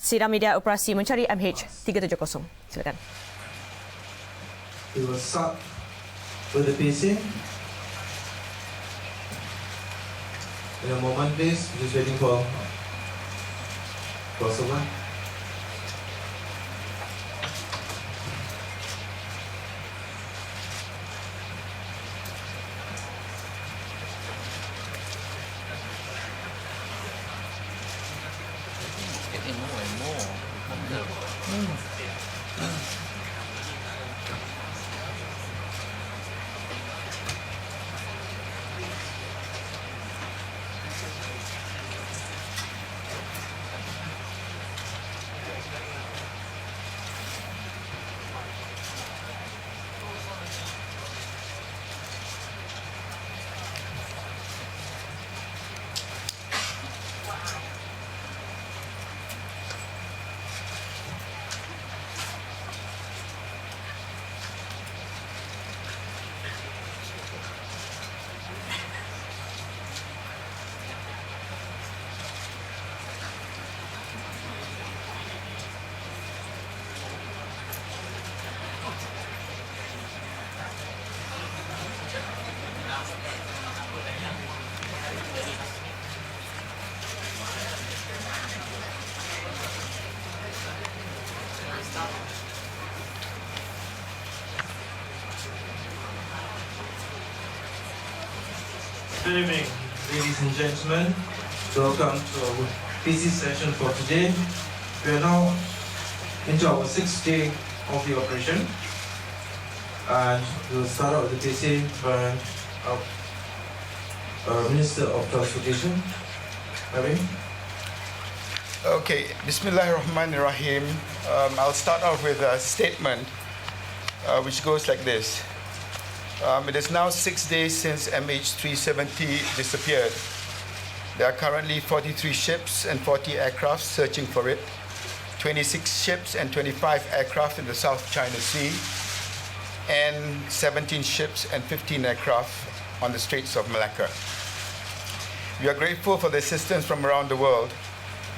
Sidang media operasi Mencari MH370. Silakan. We will start with the pacing. In a moment, please. Just waiting for crossover. Getting more and more. Good evening, ladies and gentlemen. Welcome to our busy session for today. We are now into our 6th day of the operation, and we'll start out with the pacing by our Minister of Transportation, Ravi. Okay, Bismillahirrahmanirrahim. I'll start off with a statement which goes like this. It is now 6 days since MH370 disappeared. There are currently 43 ships and 40 aircraft searching for it, 26 ships and 25 aircraft in the South China Sea, and 17 ships and 15 aircraft on the Straits of Malacca. We are grateful for the assistance from around the world.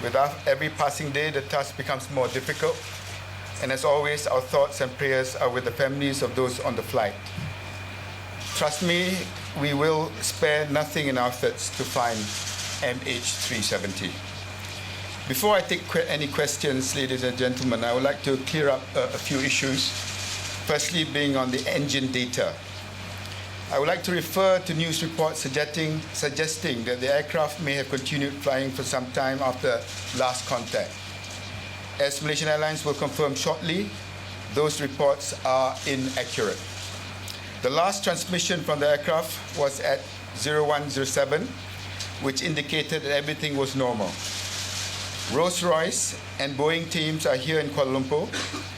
With every passing day, the task becomes more difficult, and as always, our thoughts and prayers are with the families of those on the flight. Trust me, we will spare nothing in our efforts to find MH370. Before I take any questions, ladies and gentlemen, I would like to clear up a few issues. Firstly, being on the engine data. I would like to refer to news reports suggesting that the aircraft may have continued flying for some time after last contact. As Malaysian Airlines will confirm shortly, those reports are inaccurate. The last transmission from the aircraft was at 0107, which indicated that everything was normal. Rolls-Royce and Boeing teams are here in Kuala Lumpur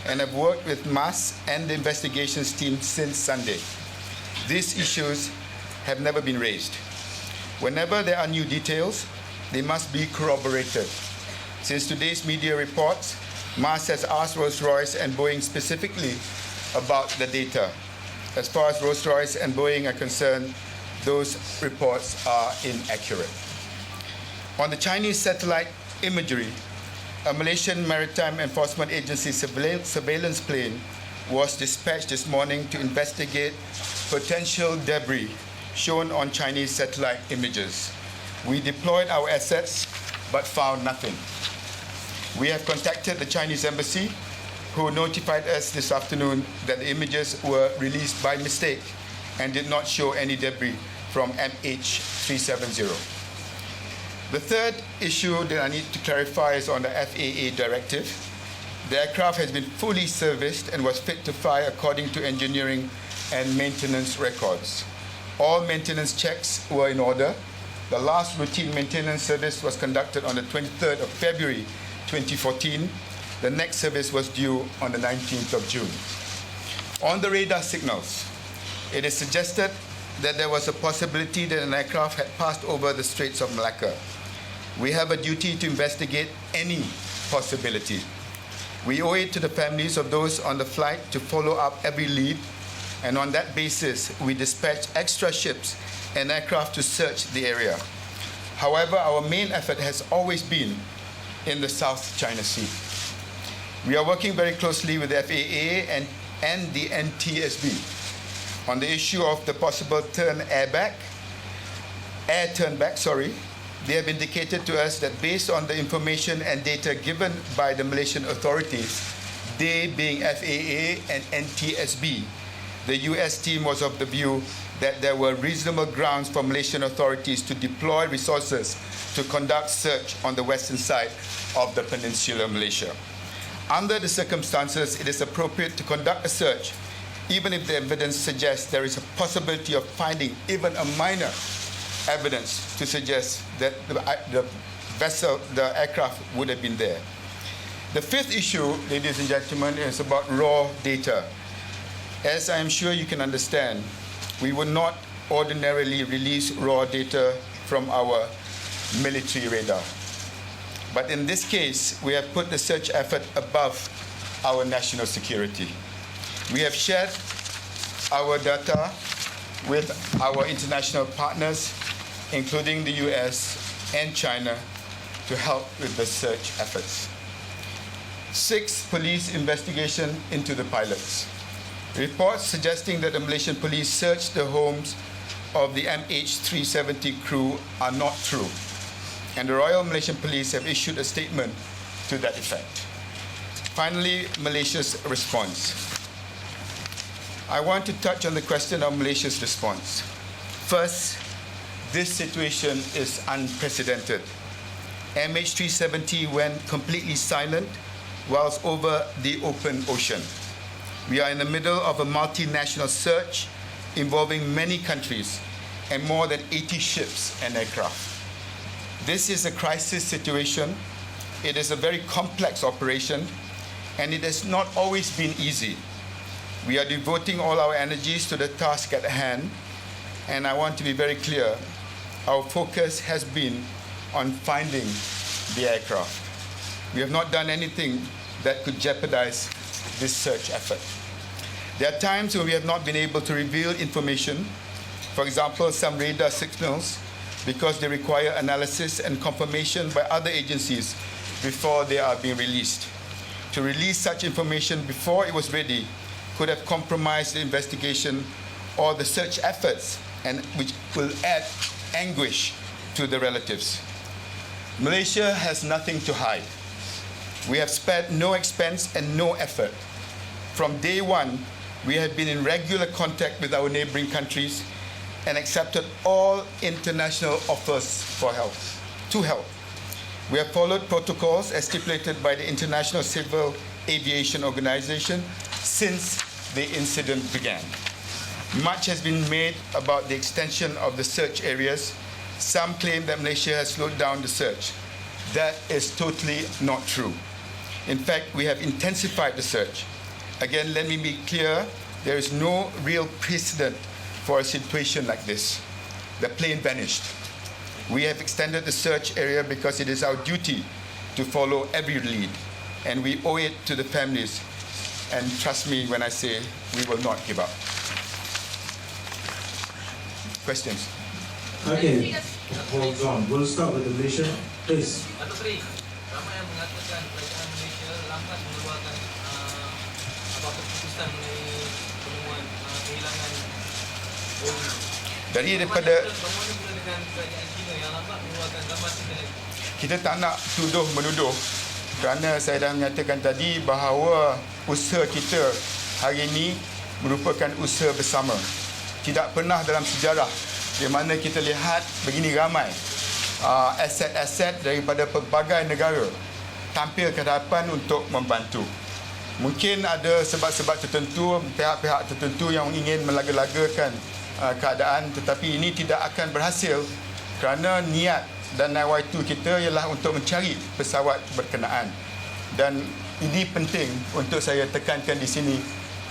and have worked with MAS and the investigations team since Sunday. These issues have never been raised. Whenever there are new details, they must be corroborated. Since today's media reports, MAS has asked Rolls-Royce and Boeing specifically about the data. As far as Rolls-Royce and Boeing are concerned, those reports are inaccurate. On the Chinese satellite imagery, a Malaysian Maritime Enforcement Agency surveillance plane was dispatched this morning to investigate potential debris shown on Chinese satellite images. We deployed our assets but found nothing. We have contacted the Chinese embassy, who notified us this afternoon that the images were released by mistake and did not show any debris from MH370. The third issue that I need to clarify is on the FAA directive. The aircraft has been fully serviced and was fit to fly according to engineering and maintenance records. All maintenance checks were in order. The last routine maintenance service was conducted on the 23rd of February 2014. The next service was due on the 19th of June. On the radar signals, it is suggested that there was a possibility that an aircraft had passed over the Straits of Malacca. We have a duty to investigate any possibility. We owe it to the families of those on the flight to follow up every lead, and on that basis, we dispatched extra ships and aircraft to search the area. However, our main effort has always been in the South China Sea. We are working very closely with the FAA and the NTSB on the issue of the possible air turnback. They have indicated to us that based on the information and data given by the Malaysian authorities, they being FAA and NTSB, the US team was of the view that there were reasonable grounds for Malaysian authorities to deploy resources to conduct search on the western side of the peninsular Malaysia. Under the circumstances, it is appropriate to conduct a search, even if the evidence suggests there is a possibility of finding even a minor evidence to suggest that the vessel, the aircraft would have been there. The fifth issue, ladies and gentlemen, is about raw data. As I am sure you can understand, we would not ordinarily release raw data from our military radar. But in this case, we have put the search effort above our national security. We have shared our data with our international partners, including the US and China, to help with the search efforts. 6, police investigation into the pilots. Reports suggesting that the Malaysian police searched the homes of the MH370 crew are not true, and the Royal Malaysian Police have issued a statement to that effect. Finally, Malaysia's response. I want to touch on the question of Malaysia's response. First, this situation is unprecedented. MH370 went completely silent whilst over the open ocean. We are in the middle of a multinational search involving many countries and more than 80 ships and aircraft. This is a crisis situation. It is a very complex operation, and it has not always been easy. We are devoting all our energies to the task at hand, and I want to be very clear, our focus has been on finding the aircraft. We have not done anything that could jeopardize this search effort. There are times when we have not been able to reveal information, for example, some radar signals, because they require analysis and confirmation by other agencies before they are being released. To release such information before it was ready could have compromised the investigation or the search efforts, and which will add anguish to the relatives. Malaysia has nothing to hide. We have spared no expense and no effort. From day one, we have been in regular contact with our neighboring countries and accepted all international offers for help, to help. We have followed protocols as stipulated by the International Civil Aviation Organization since the incident began. Much has been made about the extension of the search areas. Some claim that Malaysia has slowed down the search. That is totally not true. In fact, we have intensified the search. Again, let me be clear, there is no real precedent for a situation like this. The plane vanished. We have extended the search area because it is our duty to follow every lead, and we owe it to the families. And trust me when I say we will not give up. Questions? Okay, hold on. We'll start with the Malaysia. Please. Datuk Seri, ramai yang mengatakan kerajaan Malaysia lambat mengeluarkan keputusan mengenai penemuan kehilangan Boeing. Daripada Bagaimana pula dengan kerajaan China yang lambat mengeluarkan gambar satelit? kita tak nak tuduh-menuduh, kerana saya dah menyatakan tadi bahawa usaha kita hari ini merupakan usaha bersama. Tidak pernah dalam sejarah di mana kita lihat begini ramai aset-aset daripada pelbagai negara tampil ke hadapan untuk membantu. Mungkin ada sebab-sebab tertentu, pihak-pihak tertentu yang ingin melaga-lagakan keadaan, tetapi ini tidak akan berhasil kerana niat dan nawaitu kita ialah untuk mencari pesawat berkenaan. Dan ini penting untuk saya tekankan di sini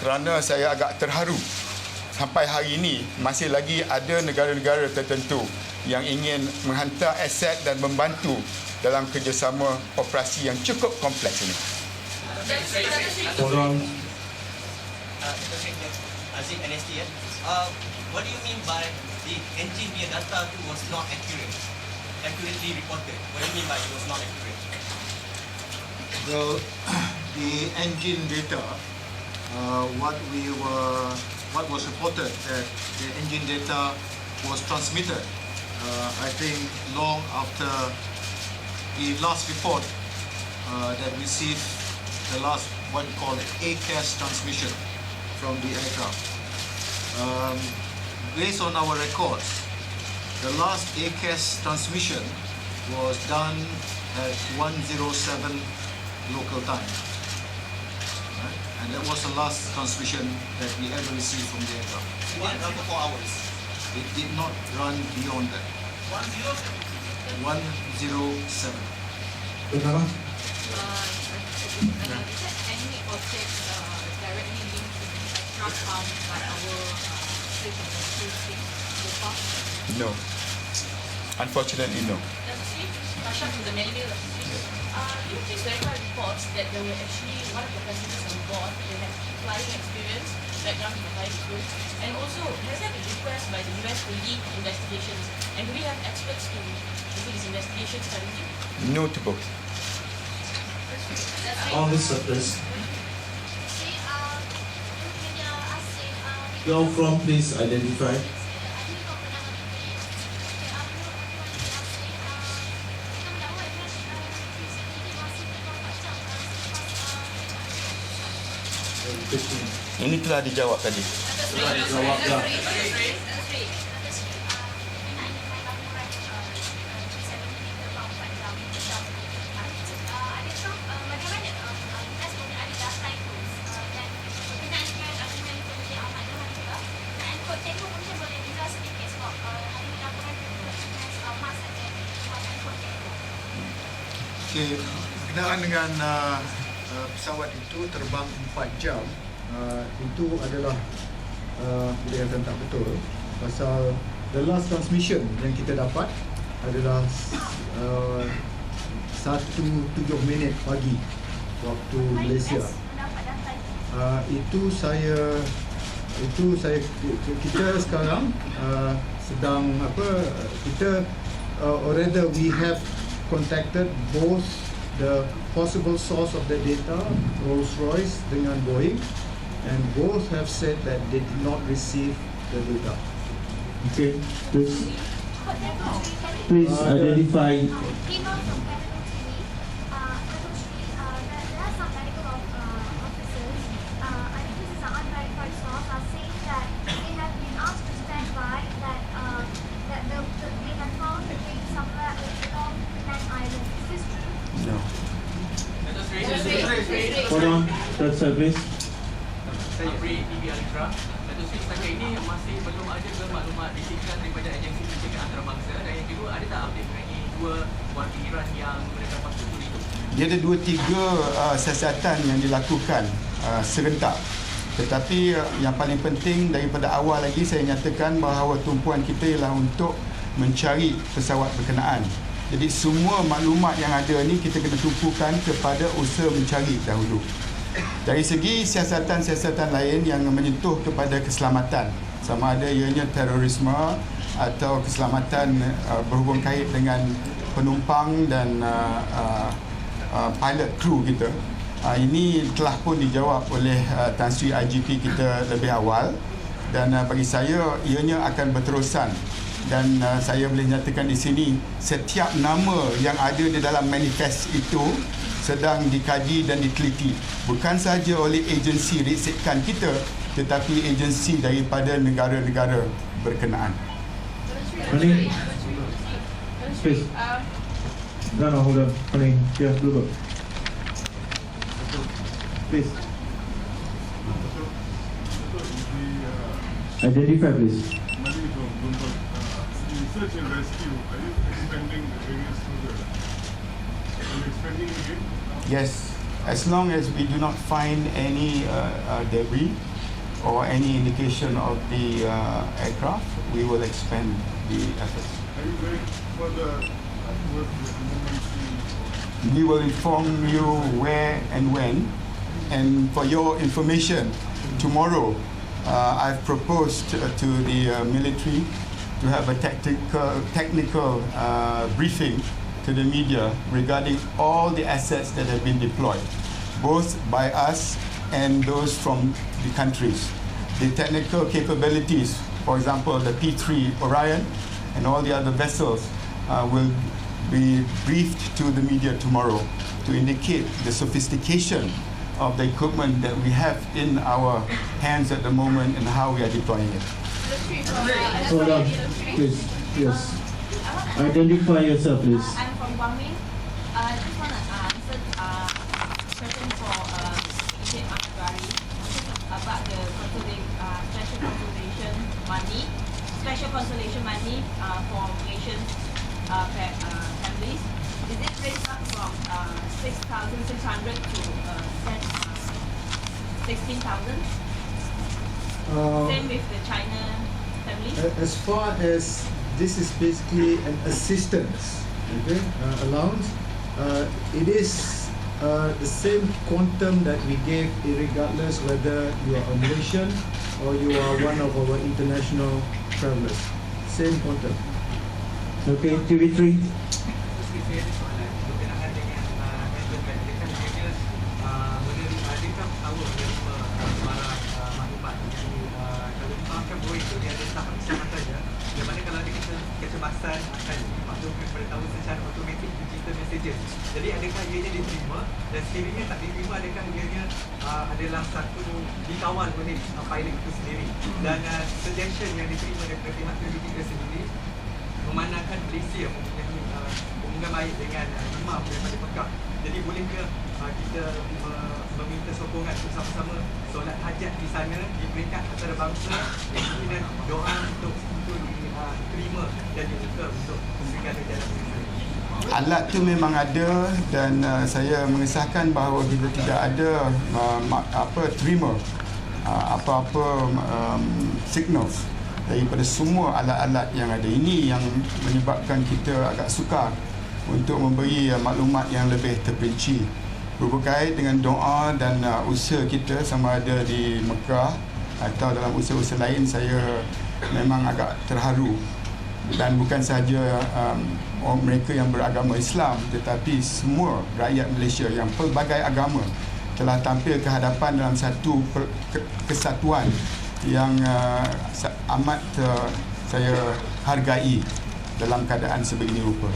kerana saya agak terharu. Sampai hari ini masih lagi ada negara-negara tertentu yang ingin menghantar aset dan membantu dalam kerjasama operasi yang cukup kompleks ini. Hold on. Aziz NST, what do you mean by the engine via data was not accurate, accurately reported? What do you mean by it was not accurate? Well, the engine data, what was reported that the engine data was transmitted. I think long after the last report that received the last what we call ACAS transmission from the aircraft. Based on our records, the last ACAS transmission was done at 1:07 local time. Right? And that was the last transmission that we ever received from the aircraft. It didn't run for 4 hours. It did not run beyond that. 1:07. Pertama. Is there any objects directly linked to the aircraft found by our station so far? No. Unfortunately, no. Tasha from the manual. You please verify reports that there were actually one of the passengers on board that had flying experience, background in the flight experience, and also has there been request by the US to lead investigations? And do we have experts to do these investigations currently? No to both. On this surface. You're from, please identify. Ini telah dijawab tadi. Sudah dijawab dah. Okay, berkenaan dengan pesawat itu terbang 4 jam, itu adalah boleh kata tak betul, pasal the last transmission yang kita dapat adalah 1:07 pagi waktu Malaysia. Kita sekarang sedang or rather we have contacted both the possible source of the data, Rolls-Royce dengan Boeing, and both have said that they did not receive the data. Okay, please identify. No. Hold on, that's please. Saya Bri TV Alitra. Datuk Seri, setakat ini masih belum ada ke maklumat disiplin daripada agensi pencegahan antarabangsa, dan yang kedua, ada tak update mengenai 2 warga Iran yang mendapat struktur itu? Dia ada 2-3 siasatan yang dilakukan serentak. Tetapi yang paling penting daripada awal lagi saya nyatakan bahawa tumpuan kita ialah untuk mencari pesawat berkenaan. Jadi semua maklumat yang ada ni kita kena tumpukan kepada usaha mencari dahulu. Dari segi siasatan-siasatan lain yang menyentuh kepada keselamatan, sama ada ianya terorisme atau keselamatan berhubung kait dengan penumpang dan pilot crew kita, ini telah pun dijawab oleh Tan Sri IGP kita lebih awal, dan bagi saya ianya akan berterusan. Dan saya boleh nyatakan di sini setiap nama yang ada di dalam manifest itu sedang dikaji dan diteliti, bukan sahaja oleh agensi risikan kita tetapi agensi daripada negara-negara berkenaan. Honey, please. No, hold on. Honey, just look. Please. Identify, please. Search and rescue, are you expanding the areas further? Are you expanding again? Yes, as long as we do not find any debris or any indication of the aircraft, we will expand the efforts. Are you going further towards the emergency? We will inform you where and when. And for your information, tomorrow I've proposed to the military to have a technical briefing to the media regarding all the assets that have been deployed, both by us and those from the countries. The technical capabilities, for example, the P3 Orion and all the other vessels will be briefed to the media tomorrow to indicate the sophistication of the equipment that we have in our hands at the moment and how we are deploying it. Hold on, please. Yes. Identify yourself, please. I'm from Guangming. I just want to answer question for Encik Ahmad about the special consolation money for Malaysian families. Is it raised up from 6,600 to 16,000? Same with the China family? As far as this is basically an assistance, okay, allowance, it is the same quantum that we gave regardless whether you are a Malaysian or you are one of our international travelers. Same quantum. Okay, TV3. Kecemasan akan dimaklumkan kepada tamu secara automatik digital messages. Jadi adakah ianya diterima dan sekiranya tak diterima, adakah ianya adalah satu dikawal oleh pilot itu sendiri. Dan suggestion yang diterima daripada pihak TV3 sendiri memandangkan Malaysia mempunyai hubungan baik dengan imam daripada Mekah. Jadi bolehkah kita meminta sokongan untuk sama-sama solat hajat di sana di peringkat antarabangsa dan doa untuk diterima dan dibuka untuk segala jalan. Alat tu memang ada dan saya mengesahkan bahawa kita tidak ada terima apa-apa signals daripada semua alat-alat yang ada. Ini yang menyebabkan kita agak sukar untuk memberi maklumat yang lebih terperinci berkait dengan doa dan usaha kita sama ada di Mekah atau dalam usaha-usaha lain. Saya memang agak terharu dan bukan sahaja mereka yang beragama Islam tetapi semua rakyat Malaysia yang pelbagai agama telah tampil ke hadapan dalam satu kesatuan yang amat saya hargai dalam keadaan sebegini rupa.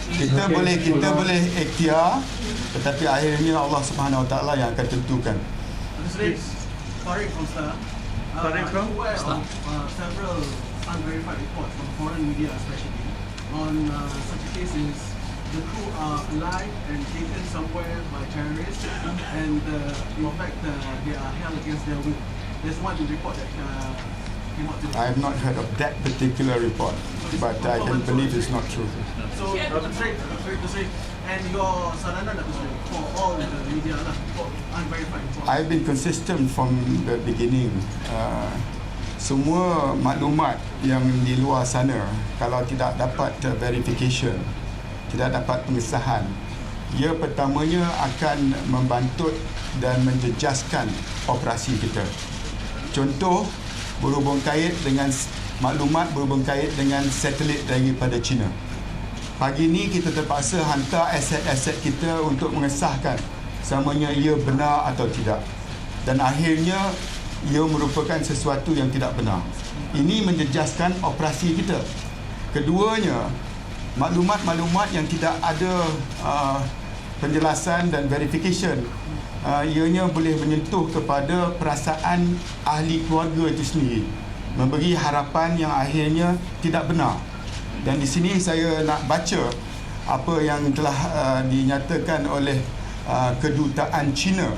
Kita boleh ikhtiar tetapi akhirnya Allah Subhanahu Wa Taala yang akan tentukan. Sorry from several unverified reports from foreign media especially on such cases the crew are alive and taken somewhere by terrorists and in fact they are held against their will. There's one report that came out today. I have not heard of that particular report, but I can believe it's not true. So, and your saranan for all the media for unverified reports. I've been consistent from the beginning. Semua maklumat yang di luar sana kalau tidak dapat verification, tidak dapat pengesahan, ia pertamanya akan membantut dan menjejaskan operasi kita. Contoh, berhubung kait dengan maklumat berhubung kait dengan satelit daripada China. Pagi ni kita terpaksa hantar aset-aset kita untuk mengesahkan samanya ia benar atau tidak. Dan akhirnya ia merupakan sesuatu yang tidak benar. Ini menjejaskan operasi kita. Keduanya, maklumat-maklumat yang tidak ada penjelasan dan verification, ianya boleh menyentuh kepada perasaan ahli keluarga itu sendiri, memberi harapan yang akhirnya tidak benar. Dan di sini saya nak baca apa yang telah dinyatakan oleh kedutaan China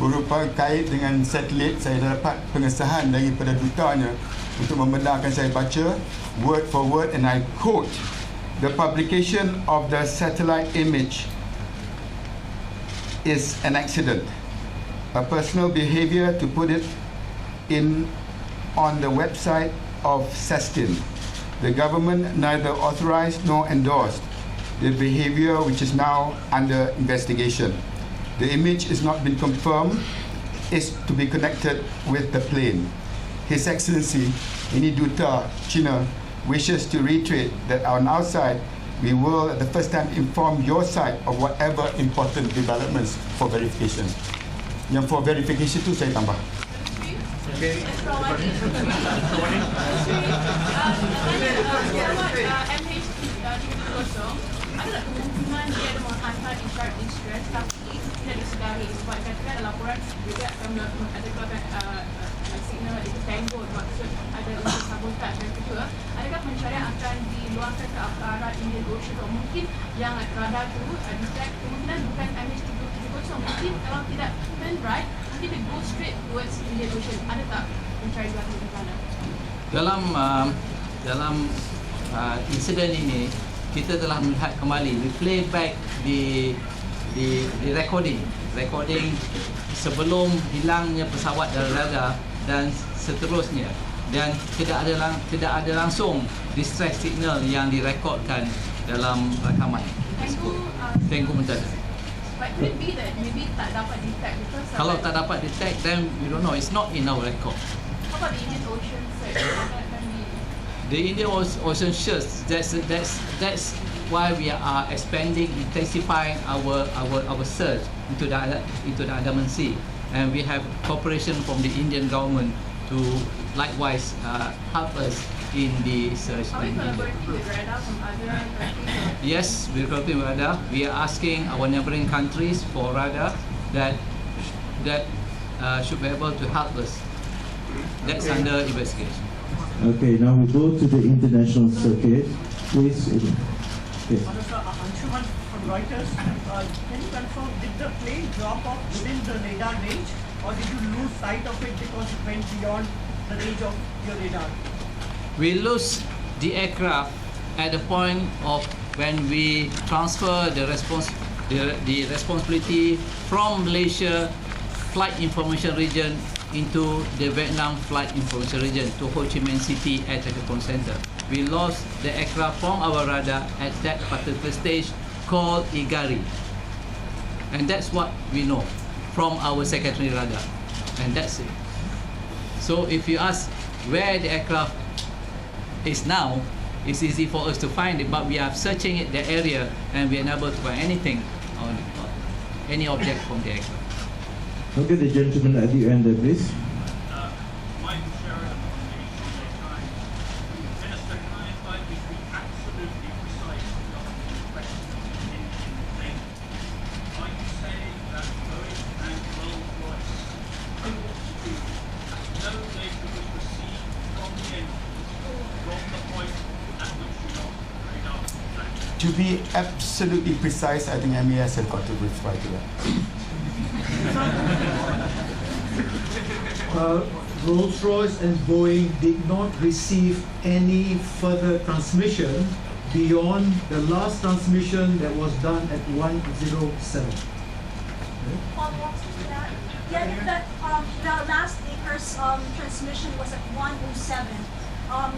berupa kait dengan satelit. Saya dapat pengesahan daripada dutanya untuk membenarkan saya baca word for word, and I quote, "The publication of the satellite image is an accident, a personal behavior to put it in on the website of Sestin. The government neither authorized nor endorsed the behavior which is now under investigation. The image is not been confirmed is to be connected with the plane. His Excellency, Ini Duta China wishes to reiterate that on our side, we will at the first time inform your side of whatever important developments for verification. Yang for verification tu saya tambah. Okay. Awani. MH370 adalah kemungkinan dia ada menghantar insyarat insurans tapi tidak disedari sebab katakan ada laporan juga ada kelabatan signal itu tango maksud ada unsur sabotaj. Dan kedua, adakah pencarian akan diluangkan ke arah Indian Ocean atau mungkin yang radar tu detect kemungkinan bukan MH370 mungkin kalau tidak turn right mungkin dia go straight towards Indian Ocean. Ada tak pencarian belakang di sana? Dalam insiden ini kita telah melihat kembali, we play back di recording sebelum hilangnya pesawat dari radar dan seterusnya, dan tidak ada langsung distress signal yang direkodkan dalam rakaman Tango mendadak. But could it be that maybe tak dapat detect because Kalau tak dapat detect, then we don't know, it's not in our record. how about the Indian Ocean search? The Indian Ocean search, that's why we are expanding, intensifying our search into the Andaman Sea, and we have cooperation from the Indian government to likewise help us in the search. Are we collaborating with radar from other countries? Yes, we're collaborating with radar. We are asking our neighboring countries for radar that should be able to help us. That's under investigation. Okay, now we go to the international circuit. Please. Okay. Anshuman from Reuters. Can you confirm, did the plane drop off within the radar range or did you lose sight of it because it went beyond the range of your radar? We lose the aircraft at the point of when we transfer the responsibility from Malaysia Flight Information Region into the Vietnam Flight Information Region to Ho Chi Minh City Air Traffic Control Center. We lost the aircraft from our radar at that particular stage called Igari. And that's what we know from our secondary radar. And that's it. So if you ask where the aircraft is now, it's easy for us to find it, but we are searching it, the area, and we are unable to find anything on any object from the aircraft. Okay, the gentleman at the end there, please. To be absolutely precise, I think MES has got to reply to that. Rolls-Royce and Boeing did not receive any further transmission beyond the last transmission that was done at 107. Follow-up to that? Yeah, the last ACRS transmission was at 107.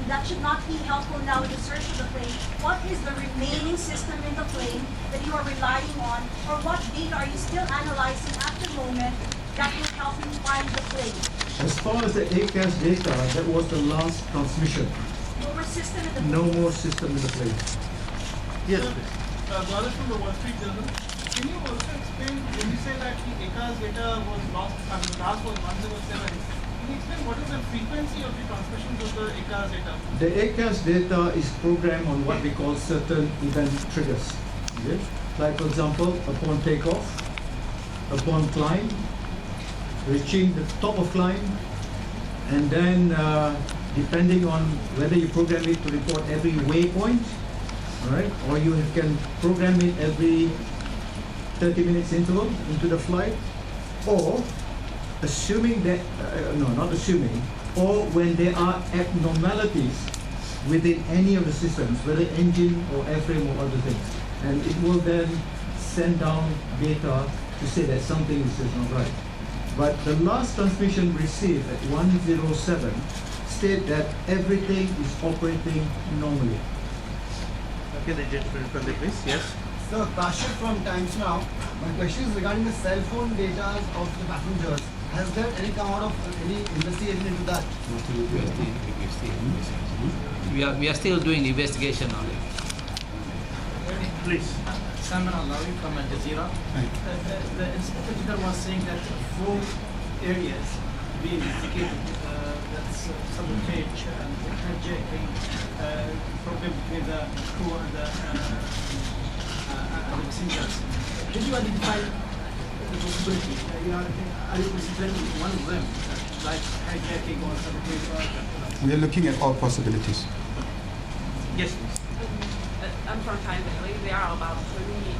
That should not be helpful now in the search of the plane. What is the remaining system in the plane that you are relying on, or what data are you still analyzing at the moment that will help you find the plane? As far as the ACAS data, that was the last transmission. No more system in the plane? No more system in the plane. Yes, please. Gaurav from the Wall Street Journal. Can you also explain, when you say that the ACAS data was lost, the last was 107, can you explain what is the frequency of the transmissions of the ACAS data? The ACAS data is programmed on what we call certain event triggers. Okay? Like for example, upon takeoff, upon climb, reaching the top of climb, and then depending on whether you program it to report every waypoint, all right, or you can program it every 30 minutes interval into the flight, or assuming that, no, not assuming, or when there are abnormalities within any of the systems, whether engine or airframe or other things. And it will then send down data to say that something is just not right. But the last transmission received at 107 state that everything is operating normally. Okay, the gentleman from the please, yes. Sir, Kashif from Times Now. My question is regarding the cell phone data of the passengers. Has there any come out of any investigation into that? We are still doing the investigation on it. Please. Salman Alawi from Al Jazeera. The Inspector General was saying that 4 areas being indicated, that's sabotage and hijacking, problem between the crew and the passengers. Did you identify the possibility? Are you considering one of them, like hijacking or sabotage? We are looking at all possibilities. Yes, please. I'm from China. There are about 20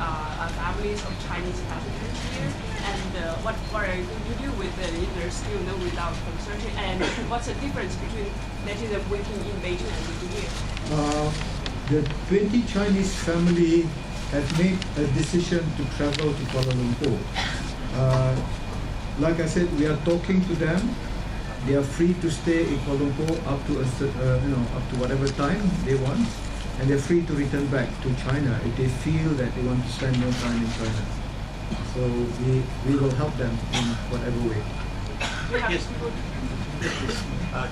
families of Chinese passengers here. And what are you going to do with them if they're still no without consortium? And what's the difference between letting them working in Beijing and working here? The 20 Chinese family have made a decision to travel to Kuala Lumpur. Like I said, we are talking to them. They are free to stay in Kuala Lumpur up to up to whatever time they want. And they're free to return back to China if they feel that they want to spend more time in China. So we will help them in whatever way. Yes.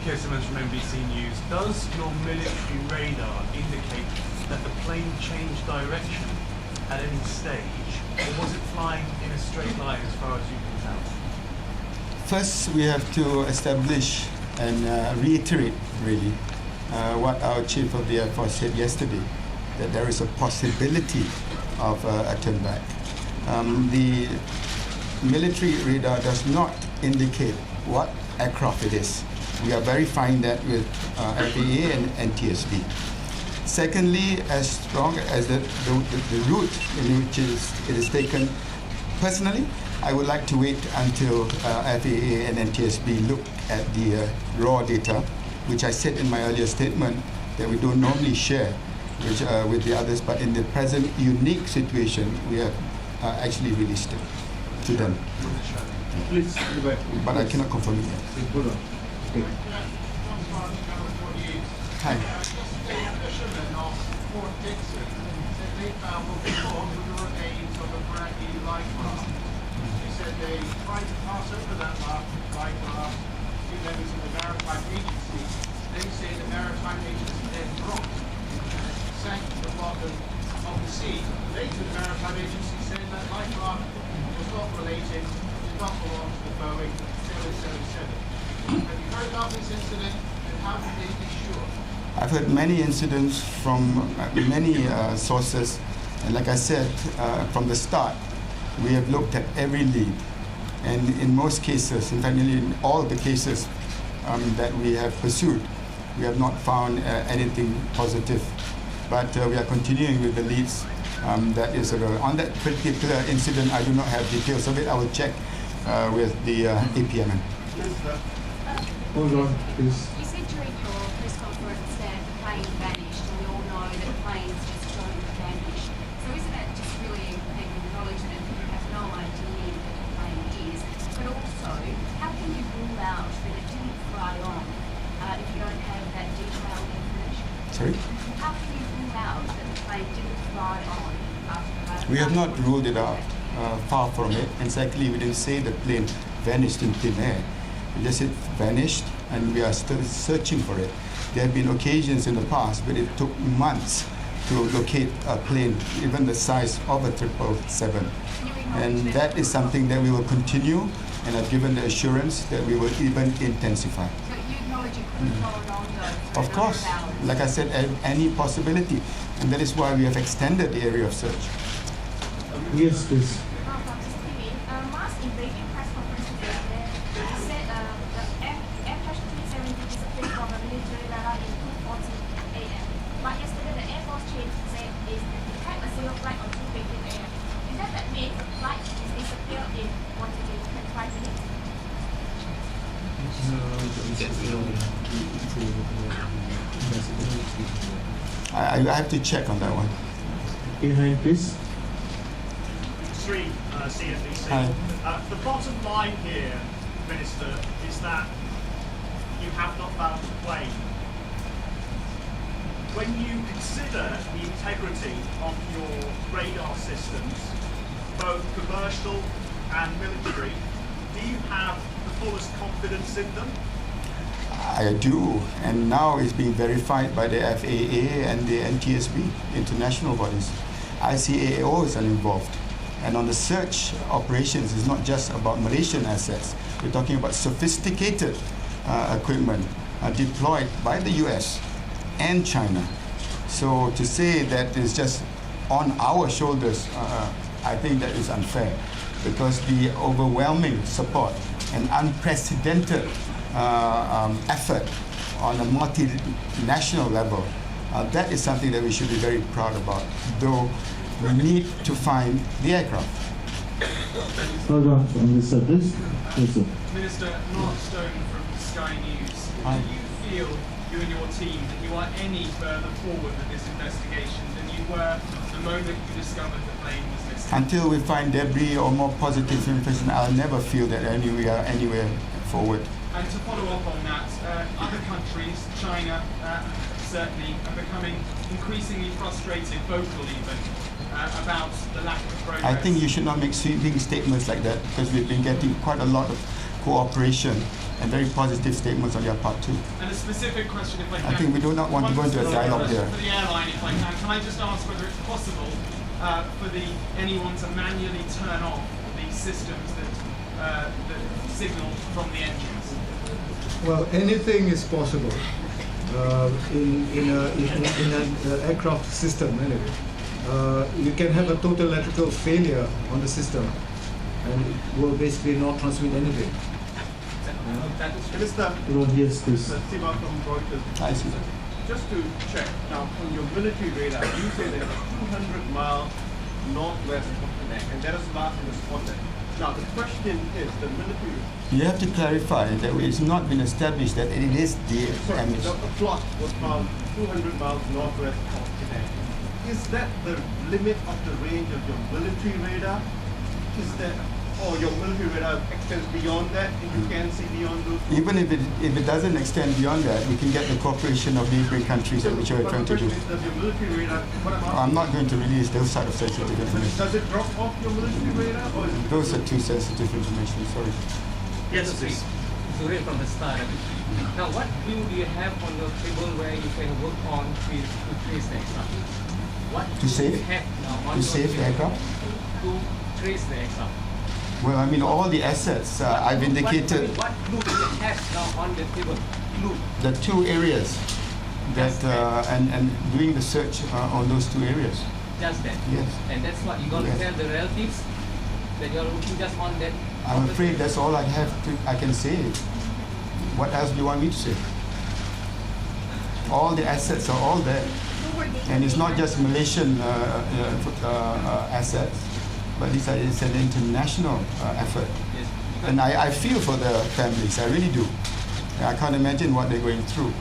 ke-6 from NBC News. Does your military radar indicate that the plane changed direction at any stage, or was it flying in a straight line as far as you can tell? First, we have to establish and reiterate, really, what our Chief of the Air Force said yesterday, that there is a possibility of a turn back. The military radar does not indicate what aircraft it is. We are verifying that with FAA and NTSB. Secondly, as strong as the route in which it is taken, personally, I would like to wait until FAA and NTSB look at the raw data, which I said in my earlier statement that we don't normally share with the others, but in the present unique situation, we have actually released it to them. Please, but I cannot confirm it yet. Okay. Hi. They tried to pass over that life raft to members of the Maritime Agency. They say the Maritime Agency then dropped and sank to the bottom of the sea. Later, the Maritime Agency said that life raft was not related, did not belong to the Boeing 777. Have you heard about this incident, and how did they be sure? I've heard many incidents from many sources, and like I said from the start, we have looked at every lead, and in most cases, in fact, in all the cases that we have pursued, we have not found anything positive. But we are continuing with the leads that is on that particular incident. I do not have details of it. I will check with the APMN. Hold on, please. You said during your press conference that the plane vanished, and we all know that planes just don't vanish. So isn't it just really an acknowledgement that you have no idea that the plane is? But also, how can you rule out that it didn't fly on if you don't have that detailed information? Sorry? How can you rule out that the plane didn't fly on after We have not ruled it out, far from it. And secondly, we didn't say the plane vanished in thin air. We just said vanished, and we are still searching for it. There have been occasions in the past, but it took months to locate a plane, even the size of a 777. And that is something that we will continue, and I've given the assurance that we will even intensify. So you acknowledge it couldn't follow on though? Of course, like I said, any possibility, and that is why we have extended the area of search. Yes, please. Last in Beijing press conference today, they said the MH370 disappeared from a military radar in 2:40 a.m. But yesterday the Air Force chief said it had a zero flight on 2:15 a.m. Is that means the flight is disappeared in 25 minutes? I have to check on that one. Behind, please. CNBC. Hi. The bottom line here, Minister, is that you have not found a plane. When you consider the integrity of your radar systems, both commercial and military, do you have the fullest confidence in them? I do, and now it's being verified by the FAA and the NTSB, international bodies. ICAOs are involved. And on the search operations, it's not just about Malaysian assets. We're talking about sophisticated equipment deployed by the US and China. So to say that it's just on our shoulders, I think that is unfair, because the overwhelming support and unprecedented effort on a multinational level, that is something that we should be very proud about, though we need to find the aircraft. Hold on this, please. Yes, sir. Minister, Mark Stone from Sky News. Hi. Do you feel, you and your team, that you are any further forward with this investigation than you were the moment you discovered the plane was missing? Until we find debris or more positive information, I'll never feel that we are anywhere forward. And to follow up on that, other countries, China certainly, are becoming increasingly frustrated, vocal even, about the lack of progress. I think you should not make sweeping statements like that, because we've been getting quite a lot of cooperation and very positive statements on your part too. And a specific question, if I can. I think we do not want to go into a dialogue here. For the airline, if I can I just ask whether it's possible for anyone to manually turn off the systems that signal from the engines? Well, anything is possible in an aircraft system. Anyway, you can have a total electrical failure on the system, and it will basically not transmit anything. Minister, Yes, please. Siva from Reuters. I see. Just to check, now on your military radar, you say there's a 200-mile northwest of Penang, and that is last in the spotted. Now the question is, the military... You have to clarify that it's not been established that it is the MH. The plot was found 200 miles northwest of Penang. Is that the limit of the range of your military radar? Is that, or your military radar extends beyond that, and you can see beyond those? Even if it doesn't extend beyond that, we can get the cooperation of neighboring countries, which we're trying to do. Does your military radar, what about? I'm not going to release those sort of sensitive information. Does it drop off your military radar, or is it? Those are too sensitive information, sorry. Yes, please. Surya from the start. Now, what clue do you have on your table where you can work on to trace the aircraft? What To save? do you have now on To your save the table aircraft? to trace the aircraft? Well, I mean, all the assets I've indicated. What clue do you have now on the table? Clue. The two areas that and doing the search on those two areas. Just that. Yes. And that's what you're going to tell the relatives, that you're looking just on that. I'm afraid that's all I can say. What else do you want me to say? All the assets are all there, and it's not just Malaysian assets, but it's an international effort. Yes. And I feel for the families, I really do. I can't imagine what they're going through.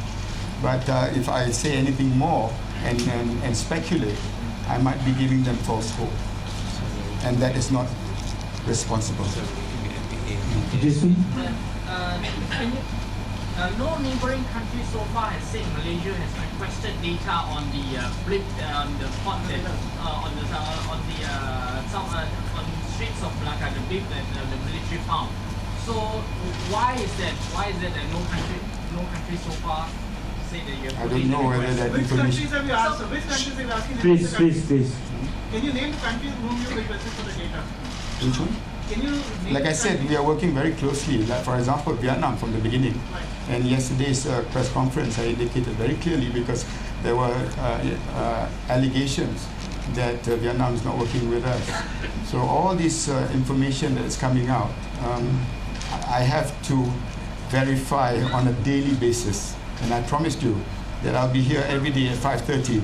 But if I say anything more and speculate, I might be giving them false hope. And that is not responsible. Jason? No neighboring country so far has said Malaysia has requested data on the blip on the spot that on the streets of Malacca, the blip that the military found. So why is that? Why is that no country so far say that you have? I don't know whether that Which countries information. have you asked? Which countries have you asked? Please. Can you name the countries whom you requested for the data? Which one? Can you name Like I said, we are working very closely. Like for example, Vietnam from the beginning. And yesterday's press conference, I indicated very clearly because there were allegations that Vietnam is not working with us. So all this information that is coming out, I have to verify on a daily basis. And I promised you that I'll be here every day at 5:30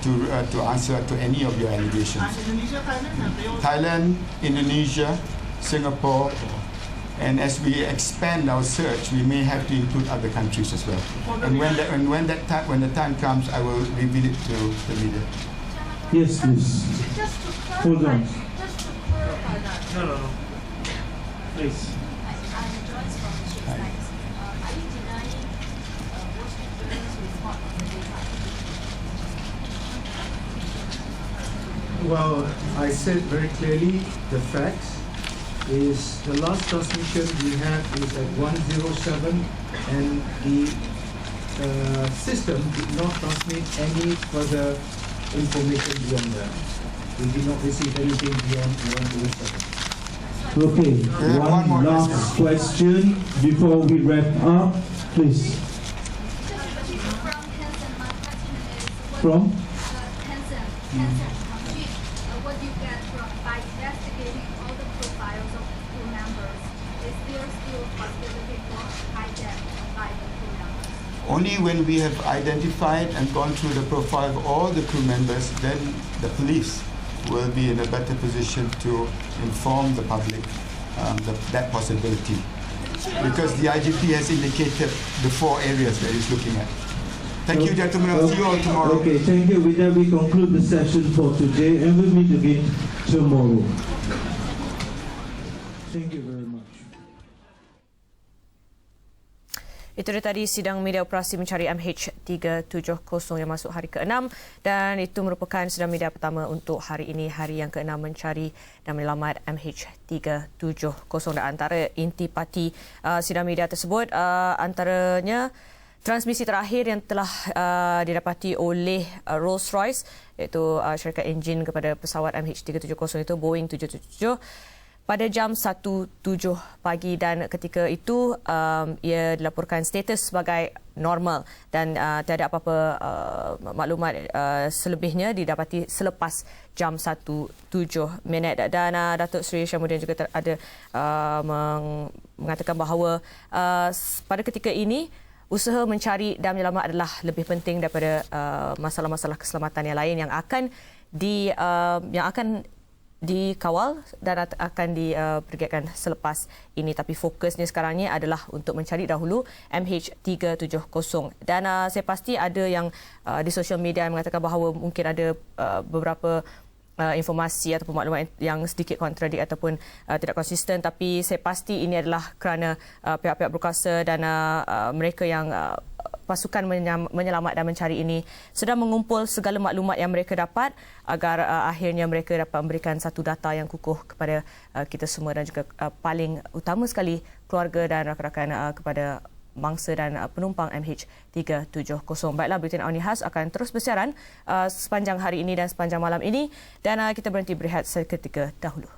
to answer to any of your allegations. And Indonesia, Thailand, have they also? Thailand, Indonesia, Singapore, and as we expand our search, we may have to include other countries as well. And when the time comes, I will reveal it to the media. Yes, please. Just to clarify, Hold on. Just to clarify that. No. Please. I'm Joyce from the Straits Times. Are you denying Wall Street Journal's report on the data? Well, I said very clearly the facts is the last transmission we have is at 107, and the system did not transmit any further information beyond that. we did not receive anything beyond 107. Okay, one last question before we wrap up, please. From? What you get from by investigating all the profiles of crew members, is there still possibility for hijack by the crew members? Only when we have identified and gone through the profile of all the crew members, then the police will be in a better position to inform the public that possibility. Because the IGP has indicated the 4 areas that he's looking at. Thank you, gentlemen. I'll see you all tomorrow. Okay, thank you. With that, we conclude the session for today, and we'll meet again tomorrow. Thank you very much. Itu dia tadi sidang media operasi mencari MH370 yang masuk hari ke-6 dan itu merupakan sidang media pertama untuk hari ini, hari yang ke-6 mencari dan menyelamat MH370. Dan antara intipati sidang media tersebut antaranya transmisi terakhir yang telah didapati oleh Rolls-Royce iaitu syarikat enjin kepada pesawat MH370 itu Boeing 777 pada jam 1.07 pagi dan ketika itu ia dilaporkan status sebagai normal dan tiada apa-apa maklumat selebihnya didapati selepas jam 1.07 dan Datuk Seri Syamuddin juga ada mengatakan bahawa pada ketika ini usaha mencari dan menyelamat adalah lebih penting daripada masalah-masalah keselamatan yang lain yang akan dikawal dan akan dipergiatkan selepas ini. Tapi fokusnya sekarang ni adalah untuk mencari dahulu MH370. Dan saya pasti ada yang di sosial media yang mengatakan bahawa mungkin ada beberapa informasi ataupun maklumat yang sedikit kontradik ataupun tidak konsisten, tapi saya pasti ini adalah kerana pihak-pihak berkuasa dan mereka yang pasukan menyelamat dan mencari ini sedang mengumpul segala maklumat yang mereka dapat agar akhirnya mereka dapat memberikan satu data yang kukuh kepada kita semua dan juga paling utama sekali keluarga dan rakan-rakan kepada mangsa dan penumpang MH370. Baiklah, Bulletin Awani khas akan terus bersiaran sepanjang hari ini dan sepanjang malam ini dan kita berhenti berehat seketika dahulu.